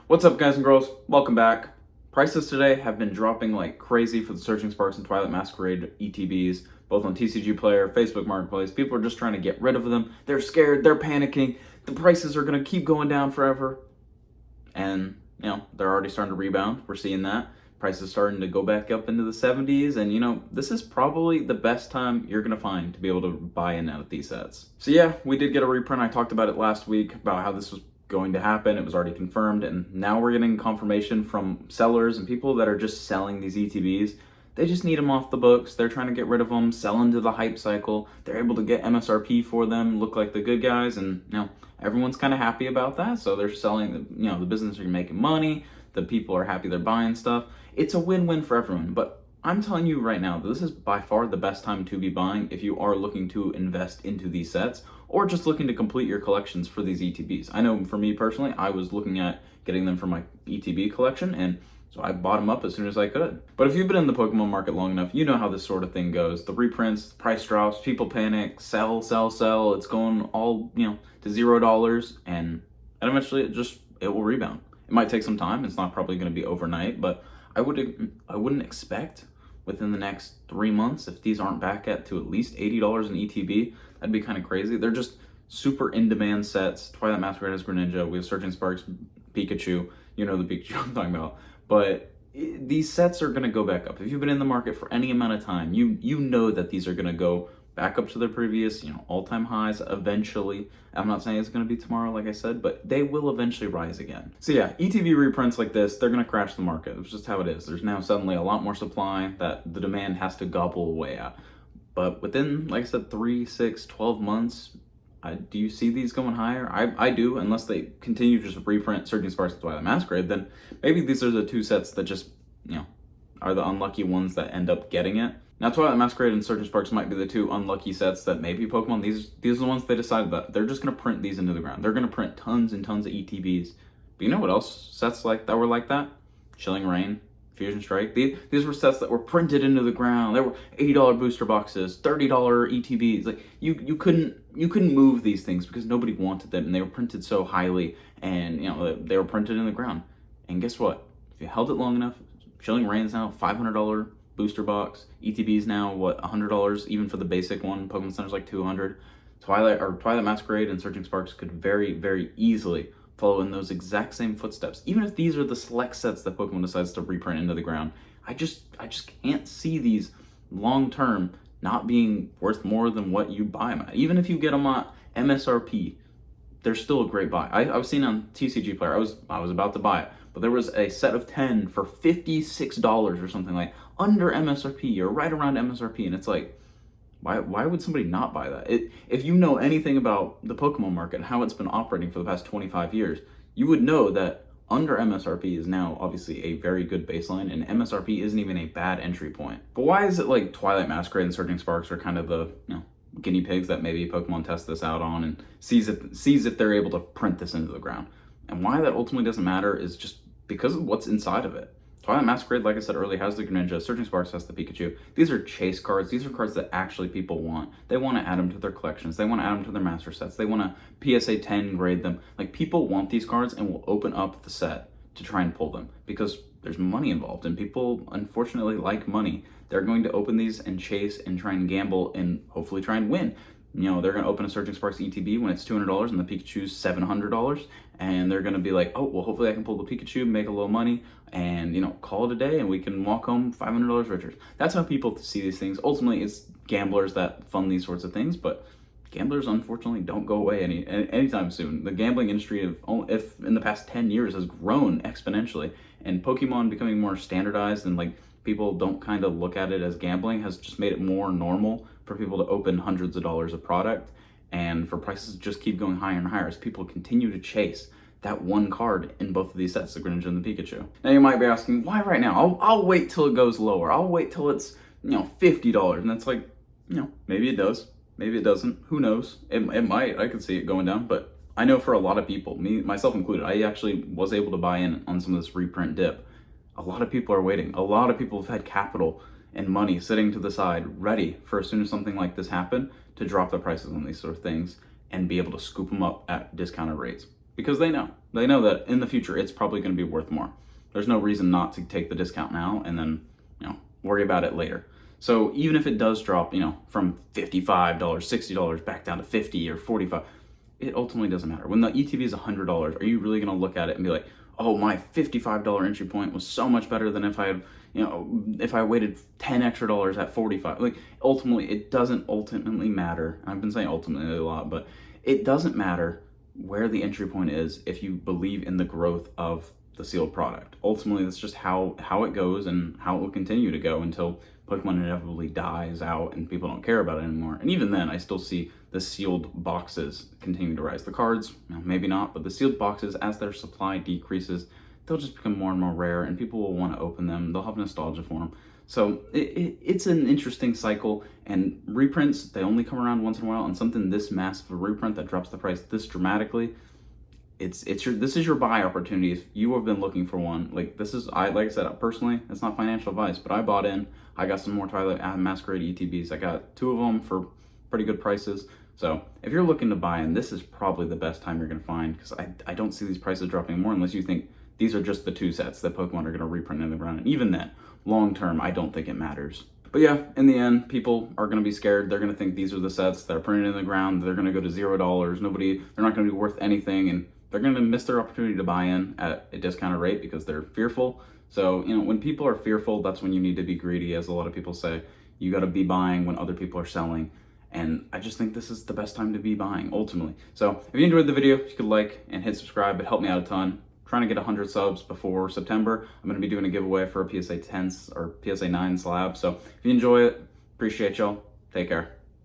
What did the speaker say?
What's up, guys and girls? Welcome back. Prices today have been dropping like crazy for the Searching Sparks and Twilight Masquerade ETBs, both on TCG Player, Facebook Marketplace. People are just trying to get rid of them. They're scared, they're panicking. The prices are going to keep going down forever. And, they're already starting to rebound. We're seeing that. Prices starting to go back up into the 70s. And, this is probably the best time you're going to find to be able to buy in out of these sets. So yeah, we did get a reprint. I talked about it last week about how this was going to happen. It was already confirmed, and now we're getting confirmation from sellers and people that are just selling these ETBs. They just need them off the books. They're trying to get rid of them, sell into the hype cycle. They're able to get MSRP for them, look like the good guys, and everyone's kind of happy about that. So they're selling. The business are making money. The people are happy they're buying stuff. It's a win-win for everyone. But I'm telling you right now, this is by far the best time to be buying if you are looking to invest into these sets or just looking to complete your collections for these ETBs. I know for me personally, I was looking at getting them for my ETB collection, and so I bought them up as soon as I could. But if you've been in the Pokemon market long enough, you know how this sort of thing goes. The reprints, the price drops, people panic, sell. It's going all, to $0, and eventually it will rebound. It might take some time. It's not probably going to be overnight, but I wouldn't expect within the next 3 months, if these aren't back to at least $80 in ETB, that'd be kind of crazy. They're just super in-demand sets. Twilight Masquerade has Greninja. We have Searching Sparks, Pikachu. You know the Pikachu I'm talking about. But these sets are going to go back up. If you've been in the market for any amount of time, you know that these are going to go back up to their previous, all-time highs eventually. I'm not saying it's going to be tomorrow, like I said, but they will eventually rise again. So yeah, ETB reprints like this, they're going to crash the market. It's just how it is. There's now suddenly a lot more supply that the demand has to gobble away at. But within, like I said, 3, 6, 12 months, do you see these going higher? I do, unless they continue to just reprint Searching Sparks and Twilight Masquerade. Then maybe these are the two sets that just, are the unlucky ones that end up getting it. Now, Twilight Masquerade and Searching Sparks might be the two unlucky sets that maybe Pokemon, these are the ones they decided that they're just going to print these into the ground. They're going to print tons and tons of ETBs. But you know what else sets like that were like that? Chilling Reign, Fusion Strike. These were sets that were printed into the ground. They were $80 booster boxes, $30 ETBs. Like you couldn't move these things because nobody wanted them, and they were printed so highly, and they were printed in the ground. And guess what? If you held it long enough, Chilling Reign is now $500 booster box. ETBs now $100 even for the basic one. Pokemon Center's like $200. Twilight Masquerade and Searching Sparks could very, very easily follow in those exact same footsteps. Even if these are the select sets that Pokemon decides to reprint into the ground, I just can't see these long term not being worth more than what you buy them at. Even if you get them at MSRP, they're still a great buy. I was seeing on TCG Player, I was about to buy it, but there was a set of 10 for $56 or something, like under MSRP or right around MSRP, and it's like, why would somebody not buy that? If you know anything about the Pokemon market and how it's been operating for the past 25 years, you would know that under MSRP is now obviously a very good baseline, and MSRP isn't even a bad entry point. But why is it like Twilight Masquerade and Searching Sparks are kind of the guinea pigs that maybe Pokemon tests this out on and sees if they're able to print this into the ground? And why that ultimately doesn't matter is just because of what's inside of it. Twilight Masquerade, like I said earlier, has the Greninja. Searching Sparks has the Pikachu. These are chase cards. These are cards that actually people want. They want to add them to their collections. They want to add them to their master sets. They want to PSA 10 grade them. Like, people want these cards and will open up the set to try and pull them because there's money involved, and people unfortunately like money. They're going to open these and chase and try and gamble and hopefully try and win. They're going to open a Searching Sparks ETB when it's $200 and the Pikachu's $700, and they're going to be like, oh, well, hopefully I can pull the Pikachu, make a little money, and, call it a day, and we can walk home $500 richer. That's how people see these things. Ultimately, it's gamblers that fund these sorts of things, but gamblers, unfortunately, don't go away anytime soon. The gambling industry, if in the past 10 years, has grown exponentially, and Pokemon becoming more standardized and, people don't kind of look at it as gambling has just made it more normal for people to open hundreds of dollars of product, and for prices to just keep going higher and higher as people continue to chase that one card in both of these sets, the Greninja and the Pikachu. Now you might be asking, why right now? I'll wait till it goes lower. I'll wait till it's, $50. And that's like, maybe it does. Maybe it doesn't. Who knows? It might. I could see it going down, but I know for a lot of people, myself included, I actually was able to buy in on some of this reprint dip. A lot of people are waiting. A lot of people have had capital and money sitting to the side, ready for as soon as something like this happened to drop the prices on these sort of things and be able to scoop them up at discounted rates. because they know that in the future it's probably going to be worth more. There's no reason not to take the discount now and then, worry about it later. So even if it does drop, from $55, $60 back down to $50 or $45, it ultimately doesn't matter. When the ETB is $100, are you really going to look at it and be like, oh, my $55 entry point was so much better than if I had, if I waited $10 extra at 45? Like, ultimately, it doesn't ultimately matter. I've been saying ultimately a lot, but it doesn't matter where the entry point is if you believe in the growth of the sealed product. Ultimately, that's just how it goes and how it will continue to go until Pokemon inevitably dies out and people don't care about it anymore. And even then, I still see the sealed boxes continuing to rise. The cards, maybe not, but the sealed boxes, as their supply decreases, they'll just become more and more rare, and people will want to open them. They'll have nostalgia for them. So it's an interesting cycle, and reprints, they only come around once in a while, and something this massive a reprint that drops the price this dramatically, this is your buy opportunity if you have been looking for one. Like I said, personally, it's not financial advice, but I bought in. I got some more Twilight Masquerade ETBs. I got 2 of them for pretty good prices. So if you're looking to buy in, this is probably the best time you're going to find, because I don't see these prices dropping more unless you think these are just the 2 sets that Pokemon are going to reprint in the ground. And even then, long term, I don't think it matters. But yeah, in the end, people are going to be scared. They're going to think these are the sets that are printed in the ground. They're going to go to $0. They're not going to be worth anything, and they're going to miss their opportunity to buy in at a discounted rate because they're fearful. So, when people are fearful, that's when you need to be greedy, as a lot of people say. You got to be buying when other people are selling. And I just think this is the best time to be buying, ultimately. So if you enjoyed the video, if you could like and hit subscribe, it helped me out a ton. Trying to get 100 subs before September. I'm going to be doing a giveaway for a PSA 10 or PSA 9 slab. So if you enjoy it, appreciate y'all. Take care.